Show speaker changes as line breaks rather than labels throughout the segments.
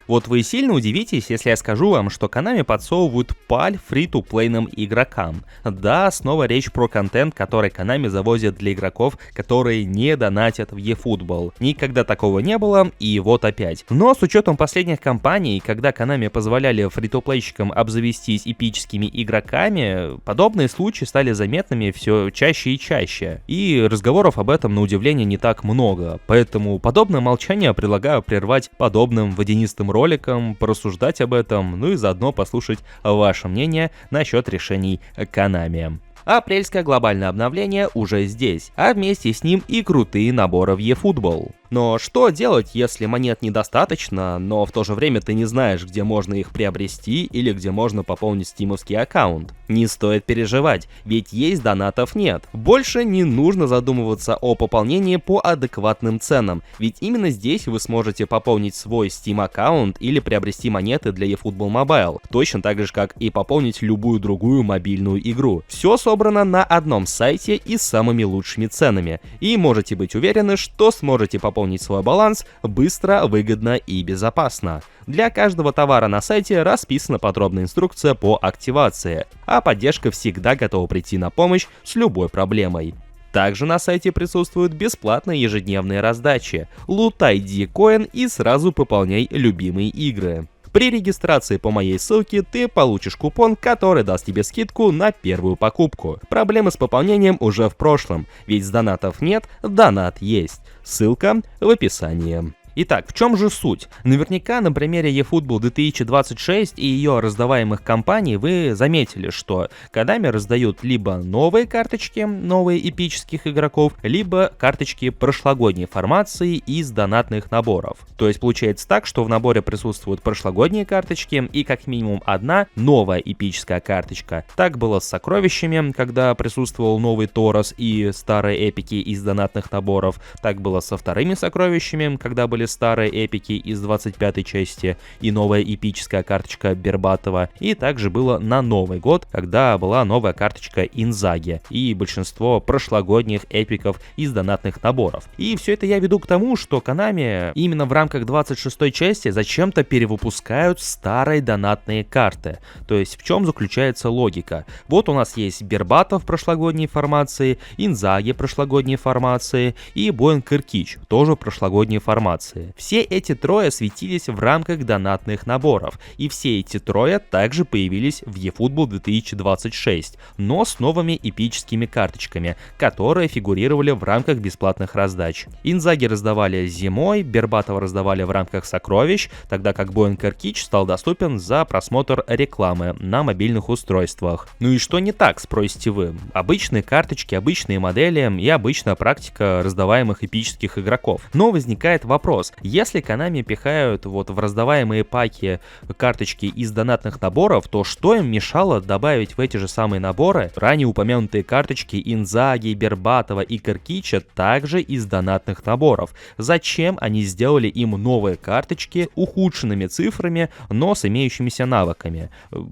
Вот вы сильно удивитесь, если я скажу вам, что Konami подсовывают паль фри-ту-плейным игрокам. Да, снова речь про контент, который Konami завозит для игроков, которые не донатят в eFootball. Никогда такого не было, и вот опять. Но с учетом последних кампаний, когда Konami позволяли фри-ту-плейщикам обзавестись эпическими игроками, подобные случаи стали заметными все чаще и чаще. И разговоров об этом, на удивление, не так много. Поэтому подобное молчание предлагаю прервать подобным водянистым роликом, порассуждать об этом, ну и заодно послушать ваше мнение насчет решений Konami. Апрельское глобальное обновление уже здесь, а вместе с ним и крутые наборы в eFootball. Но что делать, если монет недостаточно, но в то же время ты не знаешь, где можно их приобрести или где можно пополнить стимовский аккаунт? Не стоит переживать, ведь есть донатов нет. Больше не нужно задумываться о пополнении по адекватным ценам, ведь именно здесь вы сможете пополнить свой Steam аккаунт или приобрести монеты для eFootball Mobile, точно так же, как и пополнить любую другую мобильную игру. Все собрано на одном сайте и с самыми лучшими ценами, и можете быть уверены, что сможете пополнить свой баланс быстро, выгодно и безопасно. Для каждого товара на сайте расписана подробная инструкция по активации, а поддержка всегда готова прийти на помощь с любой проблемой. Также на сайте присутствуют бесплатные ежедневные раздачи. Лутай D-Coin и сразу пополняй любимые игры. При регистрации по моей ссылке ты получишь купон, который даст тебе скидку на первую покупку. Проблемы с пополнением уже в прошлом, ведь с донатов нет, донат есть. Ссылка в описании. Итак, в чем же суть? Наверняка на примере eFootball 2026 и ее раздаваемых кампаний вы заметили, что Konami раздают либо новые карточки, новые эпических игроков, либо карточки прошлогодней формации из донатных наборов. То есть получается так, что в наборе присутствуют прошлогодние карточки и как минимум одна новая эпическая карточка. Так было с сокровищами, когда присутствовал новый Торос и старые эпики из донатных наборов. Так было со вторыми сокровищами, когда были старые эпики из 25-й части и новая эпическая карточка Бербатова. И также было на Новый год, когда была новая карточка Инзаги и большинство прошлогодних эпиков из донатных наборов. И все это я веду к тому, что Konami именно в рамках 26-й части зачем-то перевыпускают старые донатные карты. То есть в чем заключается логика? Вот у нас есть Бербатов прошлогодней формации, Инзаги прошлогодней формации и Боян Киркич тоже прошлогодней формации. Все эти трое светились в рамках донатных наборов, и все эти трое также появились в eFootball 2026, но с новыми эпическими карточками, которые фигурировали в рамках бесплатных раздач. Инзаги раздавали зимой, Бербатова раздавали в рамках сокровищ, тогда как Боян Киркич стал доступен за просмотр рекламы на мобильных устройствах. Ну и что не так, спросите вы? Обычные карточки, обычные модели и обычная практика раздаваемых эпических игроков. Но возникает вопрос: если Konami пихают вот в раздаваемые паки карточки из донатных наборов, то что им мешало добавить в эти же самые наборы ранее упомянутые карточки Инзаги, Бербатова и Киркича также из донатных наборов? Зачем они сделали им новые карточки ухудшенными цифрами, но с имеющимися навыками?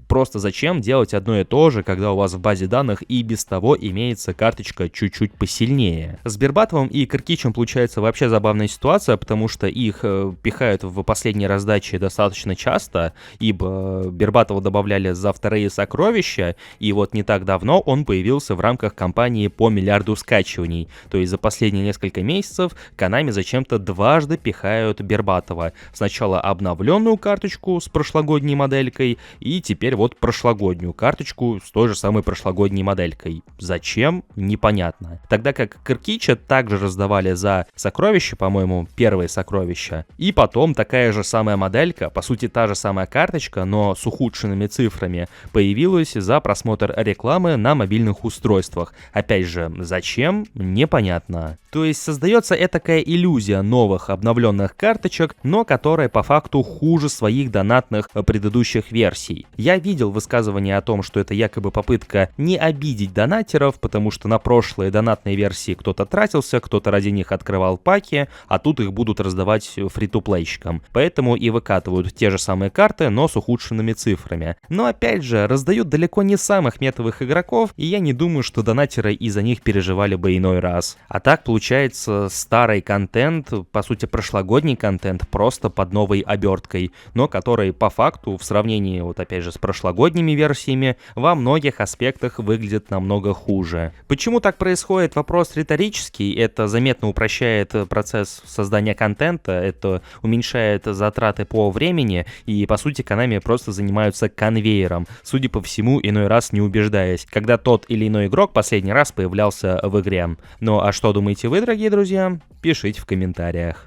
Просто зачем делать одно и то же, когда у вас в базе данных и без того имеется карточка чуть-чуть посильнее? С Бербатовым и Киркичем получается вообще забавная ситуация, потому что их пихают в последние раздачи достаточно часто, ибо Бербатова добавляли за вторые сокровища, и вот не так давно он появился в рамках кампании по миллиарду скачиваний. То есть за последние несколько месяцев Konami зачем-то дважды пихают Бербатова. Сначала обновленную карточку с прошлогодней моделькой, и теперь вот прошлогоднюю карточку с той же самой прошлогодней моделькой. Зачем? Непонятно. Тогда как Киркича также раздавали за сокровища, по-моему, первые сокровища, и потом такая же самая моделька, по сути та же самая карточка, но с ухудшенными цифрами, появилась за просмотр рекламы на мобильных устройствах. Опять же, зачем? Непонятно. То есть создается этакая иллюзия новых обновленных карточек, но которая по факту хуже своих донатных предыдущих версий. Я видел высказывания о том, что это якобы попытка не обидеть донатеров, потому что на прошлые донатные версии кто-то тратился, кто-то ради них открывал паки, а тут их будут раздавать раздавать фри-то-плейщикам. Поэтому и выкатывают те же самые карты, но с ухудшенными цифрами. Но опять же, раздают далеко не самых метовых игроков, и я не думаю, что донатеры из-за них переживали бы иной раз. А так получается старый контент, по сути прошлогодний контент, просто под новой оберткой, но который по факту в сравнении вот опять же с прошлогодними версиями во многих аспектах выглядит намного хуже. Почему так происходит? Вопрос риторический, это заметно упрощает процесс создания контента, это уменьшает затраты по времени, и по сути Konami просто занимаются конвейером, судя по всему, иной раз не убеждаясь, когда тот или иной игрок последний раз появлялся в игре. Ну а что думаете вы, дорогие друзья? Пишите в комментариях.